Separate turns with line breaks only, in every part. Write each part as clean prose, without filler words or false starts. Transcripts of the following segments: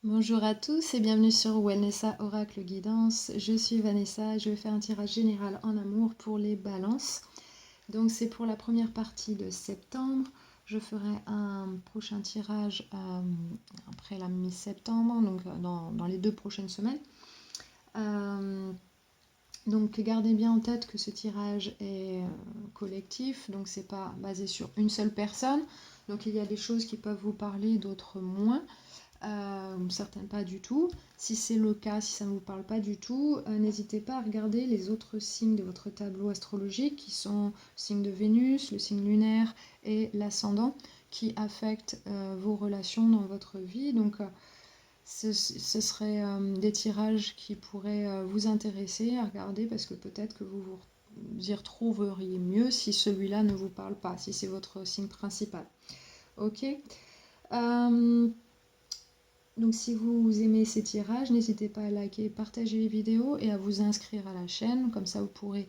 Bonjour à tous et bienvenue sur Wellnessa Oracle Guidance. Je suis Vanessa et je vais faire un tirage général en amour pour les balances. Donc c'est pour la première partie de septembre. Je ferai un prochain tirage après la mi-septembre, donc dans les 2 prochaines semaines. Donc gardez bien en tête que ce tirage est collectif, donc c'est pas basé sur une seule personne. Donc il y a des choses qui peuvent vous parler, d'autres moins. Certaines pas du tout. Si c'est le cas, si ça ne vous parle pas du tout, n'hésitez pas à regarder les autres signes de votre tableau astrologique qui sont le signe de Vénus, le signe lunaire et l'ascendant qui affectent vos relations dans votre vie. Donc ce serait des tirages qui pourraient vous intéresser à regarder parce que peut-être que vous y retrouveriez mieux si celui-là ne vous parle pas, si c'est votre signe principal. Ok. Donc si vous aimez ces tirages, n'hésitez pas à liker, partager les vidéos et à vous inscrire à la chaîne. Comme ça, vous pourrez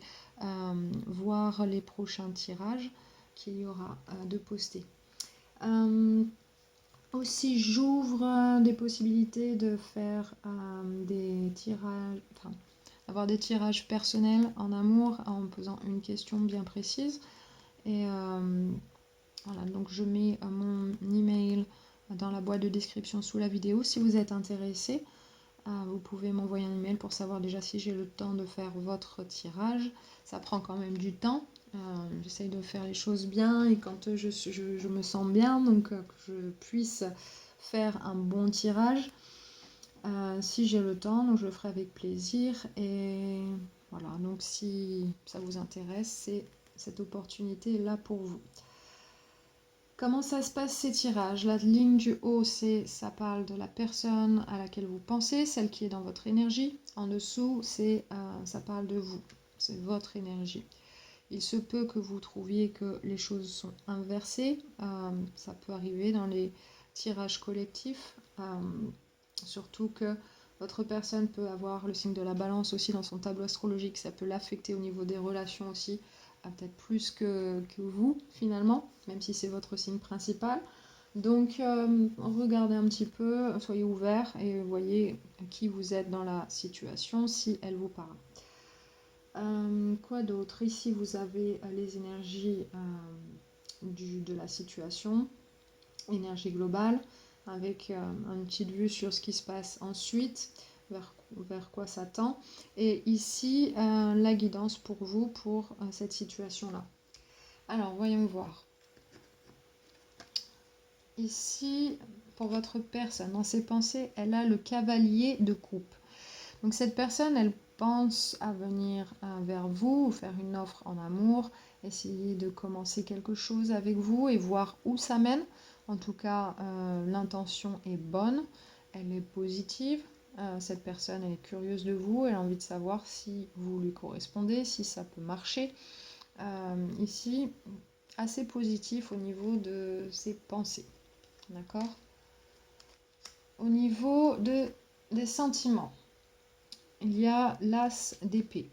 voir les prochains tirages qu'il y aura de postés. Aussi, j'ouvre des possibilités de faire des tirages, enfin, avoir des tirages personnels en amour en posant une question bien précise. Et voilà, donc je mets mon email dans la boîte de description sous la vidéo. Si vous êtes intéressé, vous pouvez m'envoyer un email pour savoir déjà si j'ai le temps de faire votre tirage. Ça prend quand même du temps. J'essaye de faire les choses bien et quand je me sens bien, donc que je puisse faire un bon tirage. Si j'ai le temps, donc je le ferai avec plaisir. Et voilà, donc si ça vous intéresse, cette opportunité est là pour vous. Comment ça se passe ces tirages? La ligne du haut, ça parle de la personne à laquelle vous pensez, celle qui est dans votre énergie. En dessous, ça parle de vous, c'est votre énergie. Il se peut que vous trouviez que les choses sont inversées. Ça peut arriver dans les tirages collectifs. Surtout que votre personne peut avoir le signe de la balance aussi dans son tableau astrologique. Ça peut l'affecter au niveau des relations aussi. Peut-être plus que vous finalement, même si c'est votre signe principal. Donc regardez un petit peu, soyez ouverts et voyez qui vous êtes dans la situation, si elle vous parle. Quoi d'autre? Ici vous avez les énergies de la situation, énergie globale, avec une petite vue sur ce qui se passe ensuite, vers quoi ça tend. Et ici, la guidance pour vous, pour cette situation-là. Alors, voyons voir. Ici, pour votre personne, dans ses pensées, elle a le cavalier de coupe. Donc cette personne, elle pense à venir vers vous, faire une offre en amour, essayer de commencer quelque chose avec vous et voir où ça mène. En tout cas, l'intention est bonne, elle est positive. Cette personne, elle est curieuse de vous, elle a envie de savoir si vous lui correspondez, si ça peut marcher. Ici, assez positif au niveau de ses pensées. D'accord? Au niveau des sentiments, il y a l'as d'épée.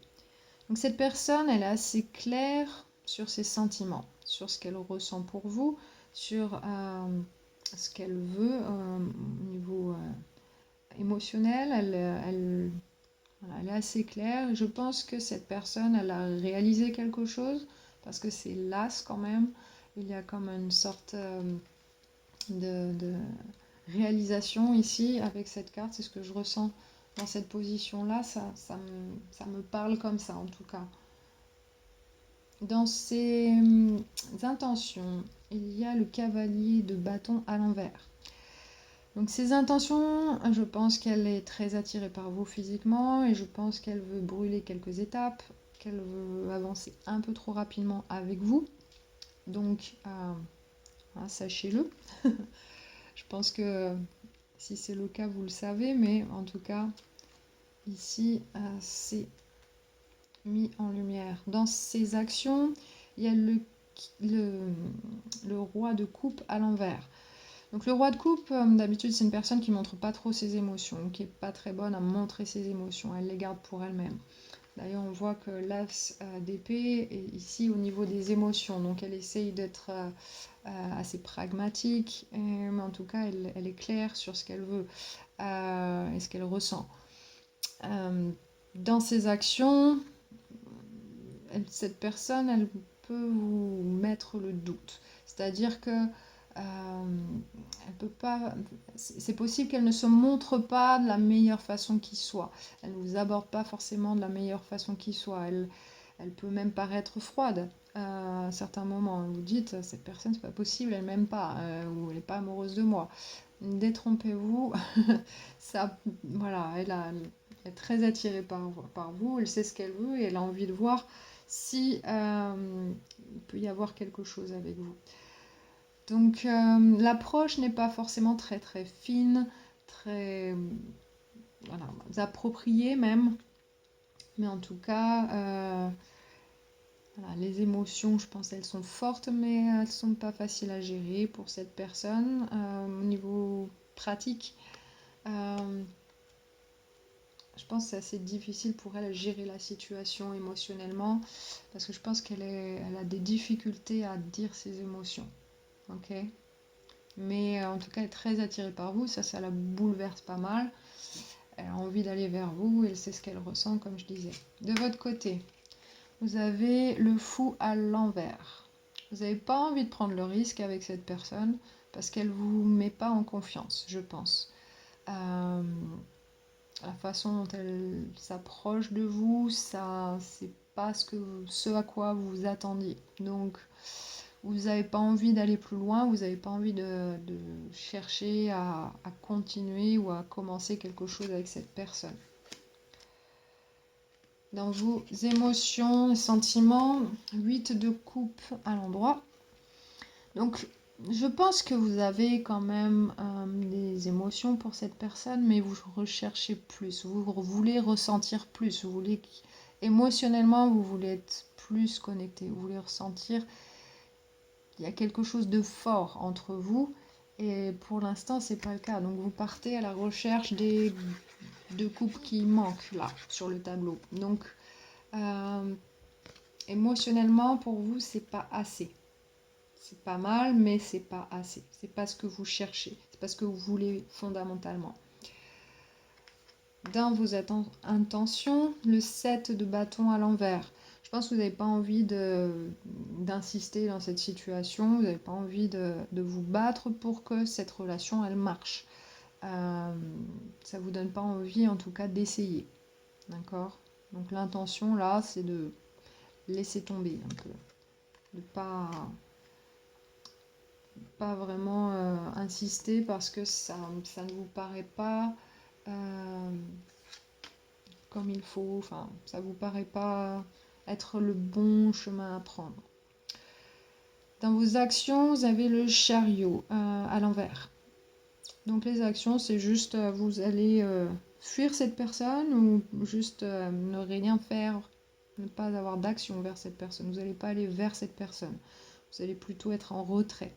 Donc cette personne, elle est assez claire sur ses sentiments, sur ce qu'elle ressent pour vous, sur ce qu'elle veut au niveau émotionnel. Elle est assez claire. Je pense que cette personne, elle a réalisé quelque chose, parce que c'est l'as quand même. Il y a comme une sorte de réalisation ici avec cette carte, c'est ce que je ressens dans cette position-là, ça me parle comme ça en tout cas. Dans ses intentions, il y a le cavalier de bâton à l'envers. Donc ses intentions, je pense qu'elle est très attirée par vous physiquement et je pense qu'elle veut brûler quelques étapes, qu'elle veut avancer un peu trop rapidement avec vous. Donc, sachez-le. Je pense que si c'est le cas, vous le savez, mais en tout cas, ici, c'est mis en lumière. Dans ses actions, il y a le roi de coupe à l'envers. Donc le roi de coupe, d'habitude, c'est une personne qui ne montre pas trop ses émotions, qui n'est pas très bonne à montrer ses émotions, elle les garde pour elle-même. D'ailleurs, on voit que l'as d'épée est ici au niveau des émotions, donc elle essaye d'être assez pragmatique, mais en tout cas, elle est claire sur ce qu'elle veut et ce qu'elle ressent. Dans ses actions, cette personne, elle peut vous mettre le doute. C'est-à-dire que elle peut pas. C'est possible qu'elle ne se montre pas de la meilleure façon qui soit. Elle ne vous aborde pas forcément de la meilleure façon qui soit. Elle peut même paraître froide à certains moments. Vous dites, cette personne, c'est pas possible, elle m'aime pas, ou elle n'est pas amoureuse de moi. Détrompez-vous. Ça, voilà, elle est très attirée par vous, elle sait ce qu'elle veut et elle a envie de voir si il peut y avoir quelque chose avec vous. Donc l'approche n'est pas forcément très très fine, très voilà, appropriée même, mais en tout cas, voilà, les émotions, je pense, elles sont fortes, mais elles ne sont pas faciles à gérer pour cette personne. Au niveau pratique, je pense que c'est assez difficile pour elle à gérer la situation émotionnellement, parce que je pense elle a des difficultés à dire ses émotions. Ok. Mais en tout cas, elle est très attirée par vous, ça la bouleverse pas mal. Elle a envie d'aller vers vous, elle sait ce qu'elle ressent, comme je disais. De votre côté, vous avez le fou à l'envers. Vous n'avez pas envie de prendre le risque avec cette personne parce qu'elle ne vous met pas en confiance, je pense. La façon dont elle s'approche de vous, ça, c'est pas ce à quoi vous vous attendiez. Donc, vous n'avez pas envie d'aller plus loin, vous n'avez pas envie de chercher à continuer ou à commencer quelque chose avec cette personne. Dans vos émotions et sentiments, 8 de coupe à l'endroit. Donc, je pense que vous avez quand même des émotions pour cette personne, mais vous recherchez plus, vous voulez ressentir plus, vous voulez émotionnellement, vous voulez être plus connecté, vous voulez ressentir il y a quelque chose de fort entre vous, et pour l'instant, c'est pas le cas. Donc, vous partez à la recherche des deux coupes qui manquent là sur le tableau. Donc, émotionnellement, pour vous, c'est pas assez. C'est pas mal, mais c'est pas assez. C'est pas ce que vous cherchez. C'est pas ce que vous voulez fondamentalement. Dans vos intentions, le 7 de bâton à l'envers. Je pense que vous n'avez pas envie d'insister dans cette situation. Vous n'avez pas envie de vous battre pour que cette relation, elle marche. Ça vous donne pas envie, en tout cas, d'essayer. D'accord ? Donc l'intention, là, c'est de laisser tomber un peu. De pas vraiment insister parce que ça ne vous paraît pas comme il faut, enfin ça vous paraît pas être le bon chemin à prendre. Dans vos actions, vous avez le chariot à l'envers. Donc les actions, c'est juste vous allez fuir cette personne ou juste ne rien faire, ne pas avoir d'action vers cette personne. Vous n'allez pas aller vers cette personne. Vous allez plutôt être en retrait.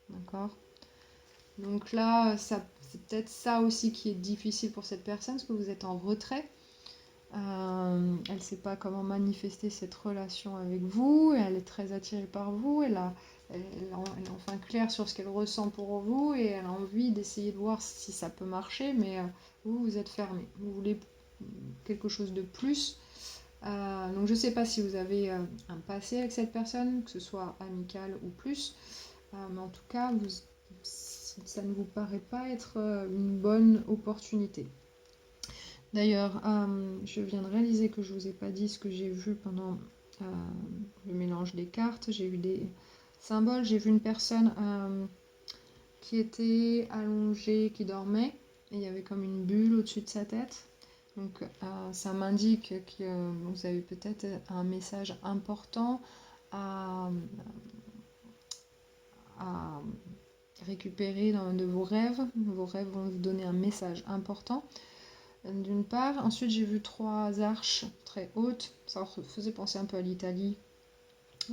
D'accord ? Donc là, c'est peut-être ça aussi qui est difficile pour cette personne, parce que vous êtes en retrait. Elle ne sait pas comment manifester cette relation avec vous, elle est très attirée par vous, elle est enfin claire sur ce qu'elle ressent pour vous, et elle a envie d'essayer de voir si ça peut marcher, mais vous êtes fermé. Vous voulez quelque chose de plus. Donc je ne sais pas si vous avez un passé avec cette personne, que ce soit amical ou plus, mais en tout cas, ça ne vous paraît pas être une bonne opportunité. D'ailleurs, je viens de réaliser que je ne vous ai pas dit ce que j'ai vu pendant le mélange des cartes. J'ai eu des symboles, j'ai vu une personne qui était allongée, qui dormait, et il y avait comme une bulle au-dessus de sa tête. Donc ça m'indique que vous avez peut-être un message important à récupérer de vos rêves. Vos rêves vont vous donner un message important, d'une part. Ensuite, j'ai vu 3 arches très hautes. Ça faisait penser un peu à l'Italie.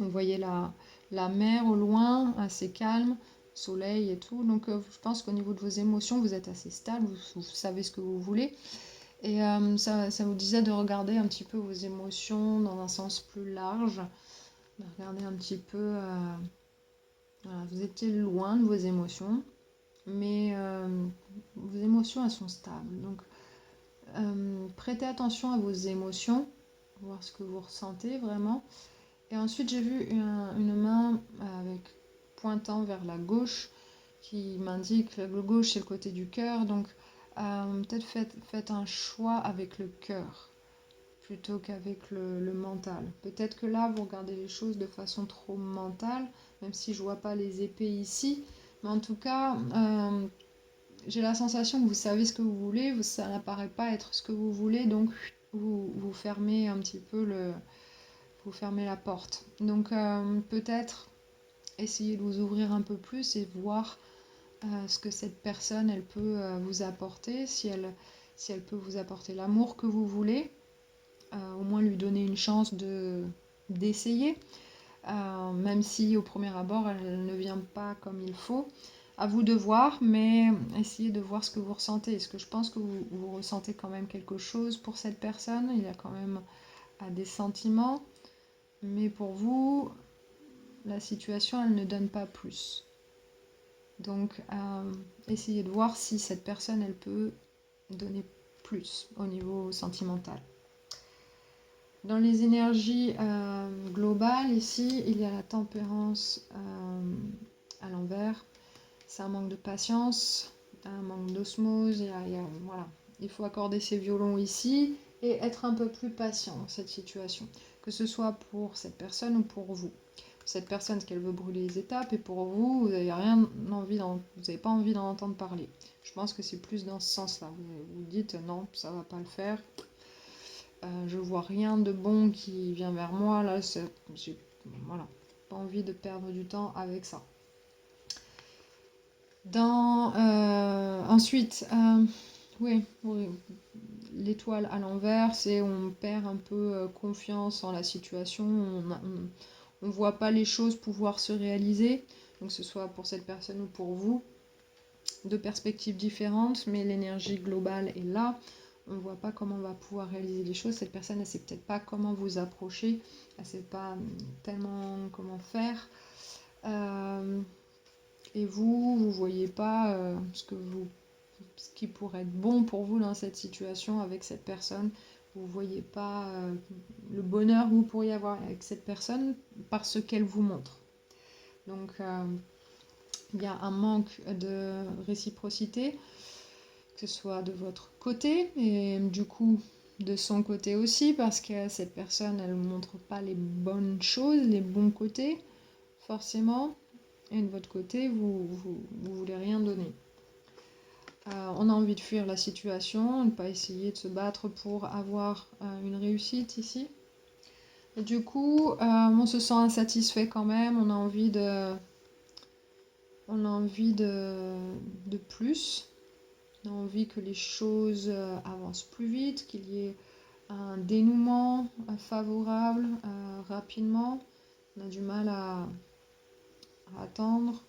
On voyait la mer au loin, assez calme, soleil et tout. Donc, je pense qu'au niveau de vos émotions, vous êtes assez stable, vous savez ce que vous voulez. Et ça vous disait de regarder un petit peu vos émotions dans un sens plus large, de regarder un petit peu Voilà, vous étiez loin de vos émotions, mais vos émotions, elles sont stables. Donc, prêtez attention à vos émotions, voir ce que vous ressentez vraiment. Et ensuite, j'ai vu une main avec pointant vers la gauche qui m'indique que le gauche, c'est le côté du cœur. Donc, peut-être faites un choix avec le cœur plutôt qu'avec le mental. Peut-être que là, vous regardez les choses de façon trop mentale, même si je vois pas les épées ici. Mais en tout cas, j'ai la sensation que vous savez ce que vous voulez, ça n'apparaît pas être ce que vous voulez, donc vous fermez un petit peu vous fermez la porte. Donc peut-être essayer de vous ouvrir un peu plus et voir ce que cette personne elle peut vous apporter, si elle peut vous apporter l'amour que vous voulez, au moins lui donner une chance d'essayer, même si au premier abord elle ne vient pas comme il faut. À vous de voir, mais essayez de voir ce que vous ressentez. Est-ce que je pense que vous ressentez quand même quelque chose pour cette personne? Il y a quand même des sentiments, mais pour vous, la situation, elle ne donne pas plus. Donc, essayez de voir si cette personne, elle peut donner plus au niveau sentimental. Dans les énergies globales, ici, il y a la tempérance à l'envers. C'est un manque de patience, un manque d'osmose. Voilà. Il faut accorder ses violons ici et être un peu plus patient dans cette situation, que ce soit pour cette personne ou pour vous. Cette personne, ce qu'elle veut brûler les étapes, et pour vous, vous n'avez pas envie d'en entendre parler. Je pense que c'est plus dans ce sens-là. Vous dites non, ça va pas le faire. Je vois rien de bon qui vient vers moi. Là, j'ai pas envie de perdre du temps avec ça. Ensuite, oui, l'étoile à l'envers, c'est on perd un peu confiance en la situation. On ne voit pas les choses pouvoir se réaliser, donc que ce soit pour cette personne ou pour vous. Deux perspectives différentes, mais l'énergie globale est là. On ne voit pas comment on va pouvoir réaliser les choses. Cette personne, elle ne sait peut-être pas comment vous approcher. Elle ne sait pas tellement comment faire. Et vous ne voyez pas ce qui pourrait être bon pour vous dans cette situation avec cette personne. Vous ne voyez pas le bonheur que vous pourriez avoir avec cette personne parce qu'elle vous montre. Donc, il y a un manque de réciprocité, que ce soit de votre côté et du coup de son côté aussi, parce que cette personne, elle ne montre pas les bonnes choses, les bons côtés, forcément, et de votre côté, vous voulez rien donner. On a envie de fuir la situation, ne pas essayer de se battre pour avoir une réussite ici. Et du coup, on se sent insatisfait quand même, on a envie de plus. On a envie que les choses avancent plus vite, qu'il y ait un dénouement favorable rapidement. On a du mal à attendre.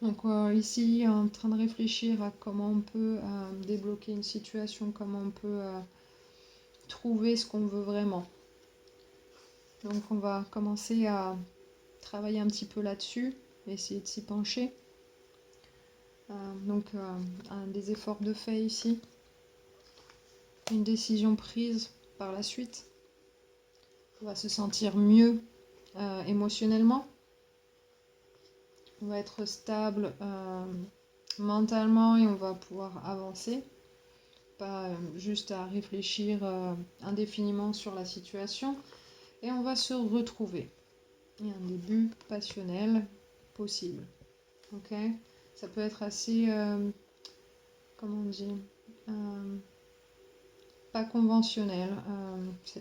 Donc ici, en train de réfléchir à comment on peut débloquer une situation, comment on peut trouver ce qu'on veut vraiment. Donc on va commencer à travailler un petit peu là-dessus, essayer de s'y pencher. Donc des efforts de fait ici, une décision prise par la suite. On va se sentir mieux émotionnellement. On va être stable mentalement et on va pouvoir avancer. Pas juste à réfléchir indéfiniment sur la situation. Et on va se retrouver. Il y a un début passionnel possible. Ok ? Ça peut être assez, comment on dit, pas conventionnel.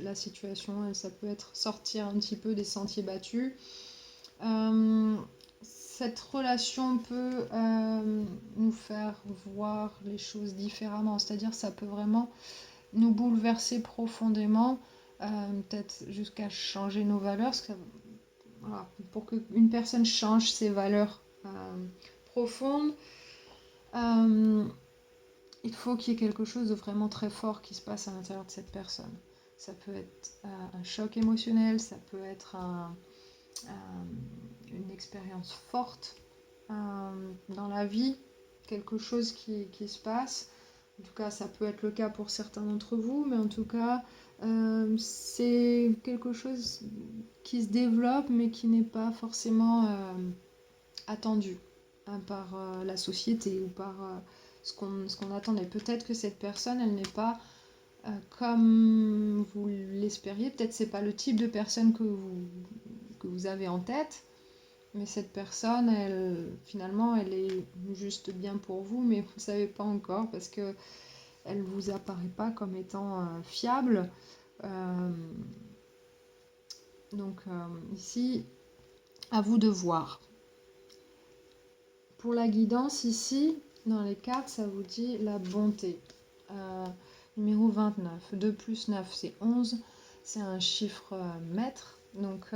La situation, ça peut être sortir un petit peu des sentiers battus. Cette relation peut nous faire voir les choses différemment, c'est-à-dire ça peut vraiment nous bouleverser profondément, peut-être jusqu'à changer nos valeurs. Voilà, pour qu'une personne change ses valeurs profondes, il faut qu'il y ait quelque chose de vraiment très fort qui se passe à l'intérieur de cette personne. Ça peut être un choc émotionnel, ça peut être une expérience forte dans la vie, quelque chose qui se passe. En tout cas, ça peut être le cas pour certains d'entre vous, mais en tout cas, c'est quelque chose qui se développe, mais qui n'est pas forcément attendu par la société ou par ce qu'on attendait. Peut-être que cette personne, elle n'est pas comme vous l'espériez. Peut-être c'est pas le type de personne que vous avez en tête. Mais cette personne, finalement, elle est juste bien pour vous, mais vous ne savez pas encore parce que elle vous apparaît pas comme étant fiable. Donc ici, à vous de voir. Pour la guidance, ici, dans les cartes, ça vous dit la bonté. Numéro 29. 2 plus 9, c'est 11. C'est un chiffre maître. Donc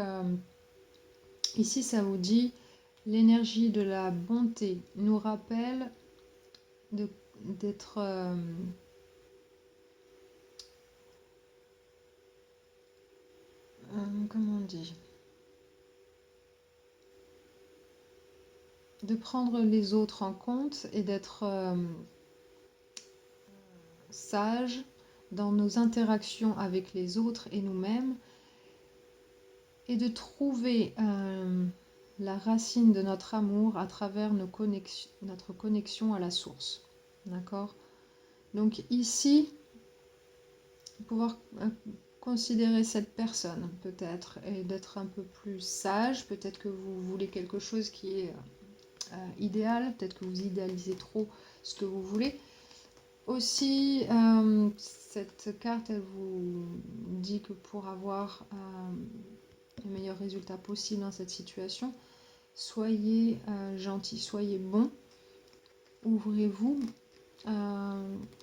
ici, ça vous dit l'énergie de la bonté nous rappelle d'être comment on dit, de prendre les autres en compte et d'être sage dans nos interactions avec les autres et nous-mêmes et de trouver la racine de notre amour à travers notre connexion à la source. D'accord ? Donc ici, pouvoir considérer cette personne peut-être et d'être un peu plus sage. Peut-être que vous voulez quelque chose qui est idéal, peut-être que vous idéalisez trop ce que vous voulez. Aussi, cette carte, elle vous dit que pour avoir le meilleur résultat possible dans cette situation, soyez gentil, soyez bon, ouvrez-vous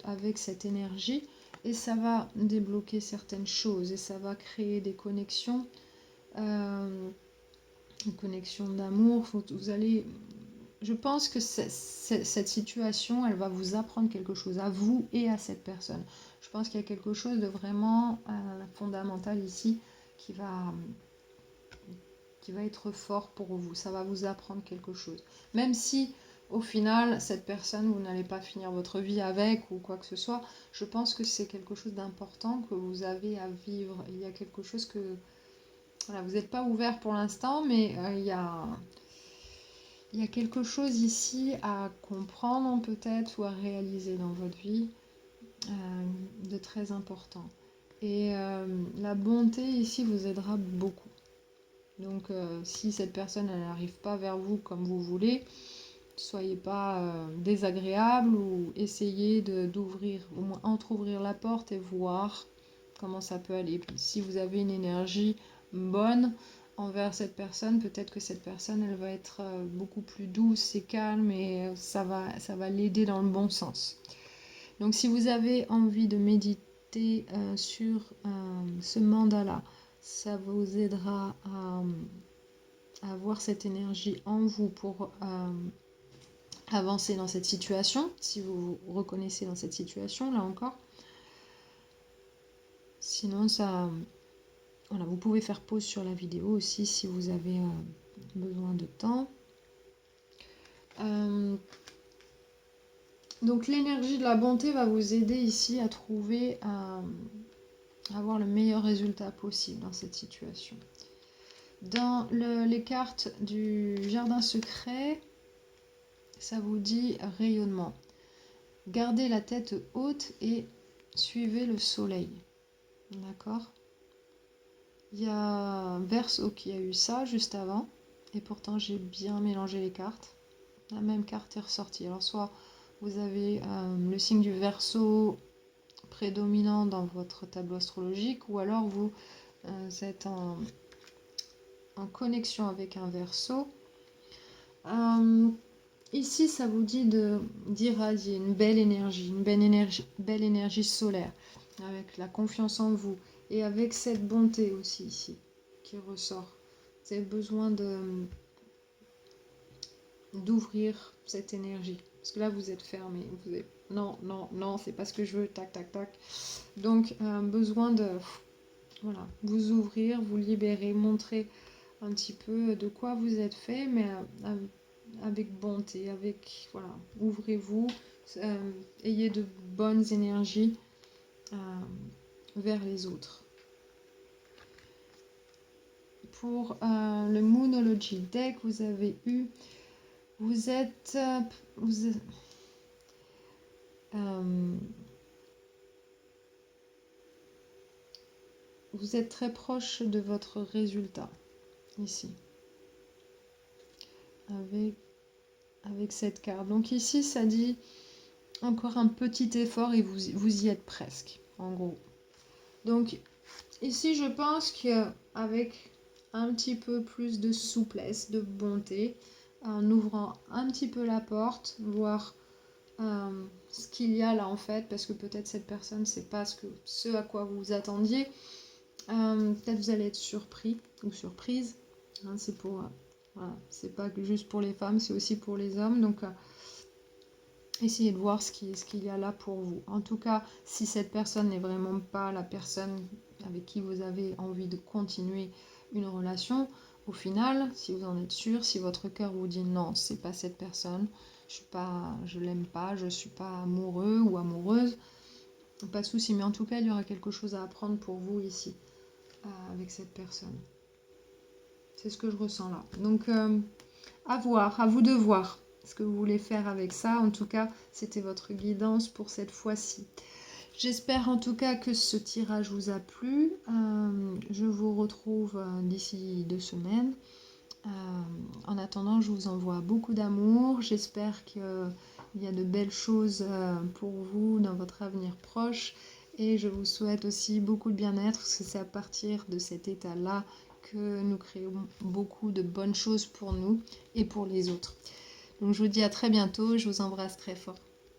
avec cette énergie et ça va débloquer certaines choses et ça va créer des connexions, une connexion d'amour. Vous allez, je pense que cette situation, elle va vous apprendre quelque chose à vous et à cette personne. Je pense qu'il y a quelque chose de vraiment fondamental ici qui va être fort pour vous. Ça va vous apprendre quelque chose. Même si, au final, cette personne, vous n'allez pas finir votre vie avec ou quoi que ce soit, je pense que c'est quelque chose d'important que vous avez à vivre. Il y a quelque chose que... Voilà, vous n'êtes pas ouvert pour l'instant, mais il y a quelque chose ici à comprendre peut-être ou à réaliser dans votre vie de très important. Et la bonté ici vous aidera beaucoup. Donc si cette personne elle n'arrive pas vers vous comme vous voulez, soyez pas désagréable ou essayez d'ouvrir, au moins entrouvrir la porte et voir comment ça peut aller. Si vous avez une énergie bonne envers cette personne, peut-être que cette personne elle va être beaucoup plus douce et calme et ça va l'aider dans le bon sens. Donc si vous avez envie de méditer sur ce mandala, ça vous aidera à avoir cette énergie en vous pour avancer dans cette situation, si vous vous reconnaissez dans cette situation, là encore. Sinon, voilà, vous pouvez faire pause sur la vidéo aussi si vous avez besoin de temps. Donc l'énergie de la bonté va vous aider ici à trouver, à avoir le meilleur résultat possible dans cette situation. Dans les cartes du jardin secret, ça vous dit rayonnement. Gardez la tête haute et suivez le soleil. D'accord ? Il y a Verseau qui a eu ça juste avant. Et pourtant, j'ai bien mélangé les cartes. La même carte est ressortie. Alors, soit vous avez le signe du Verseau prédominant dans votre tableau astrologique, ou alors vous êtes en connexion avec un Verseau. Ici, ça vous dit d'irradier une belle énergie solaire, avec la confiance en vous et avec cette bonté aussi ici qui ressort. Vous avez besoin d'ouvrir cette énergie. Parce que là, vous êtes fermé. Vous êtes, non, c'est pas ce que je veux, tac, tac, tac. Donc, besoin de voilà, vous ouvrir, vous libérer, montrer un petit peu de quoi vous êtes fait, mais avec bonté, voilà, ouvrez-vous, ayez de bonnes énergies vers les autres. Pour le Moonology Deck, vous avez eu, vous êtes très proche de votre résultat ici avec cette carte. Donc ici, ça dit encore un petit effort et vous y êtes presque, en gros. Donc ici, je pense qu'avec un petit peu plus de souplesse, de bonté, en ouvrant un petit peu la porte, voir ce qu'il y a là en fait, parce que peut-être cette personne, c'est pas ce à quoi vous vous attendiez. Peut-être vous allez être surpris ou surprise. Hein, c'est voilà, c'est pas juste pour les femmes, c'est aussi pour les hommes. Donc essayez de voir ce qu'il y a là pour vous. En tout cas, si cette personne n'est vraiment pas la personne avec qui vous avez envie de continuer une relation, au final, si vous en êtes sûr, si votre cœur vous dit non, c'est pas cette personne, je l'aime pas, je suis pas amoureux ou amoureuse, pas de souci. Mais en tout cas, il y aura quelque chose à apprendre pour vous ici avec cette personne. C'est ce que je ressens là. Donc, à voir, à vous de voir ce que vous voulez faire avec ça. En tout cas, c'était votre guidance pour cette fois-ci. J'espère en tout cas que ce tirage vous a plu. Je vous retrouve d'ici 2 semaines. En attendant, je vous envoie beaucoup d'amour. J'espère qu'il y a de belles choses pour vous dans votre avenir proche. Et je vous souhaite aussi beaucoup de bien-être, parce que c'est à partir de cet état-là que nous créons beaucoup de bonnes choses pour nous et pour les autres. Donc je vous dis à très bientôt, je vous embrasse très fort.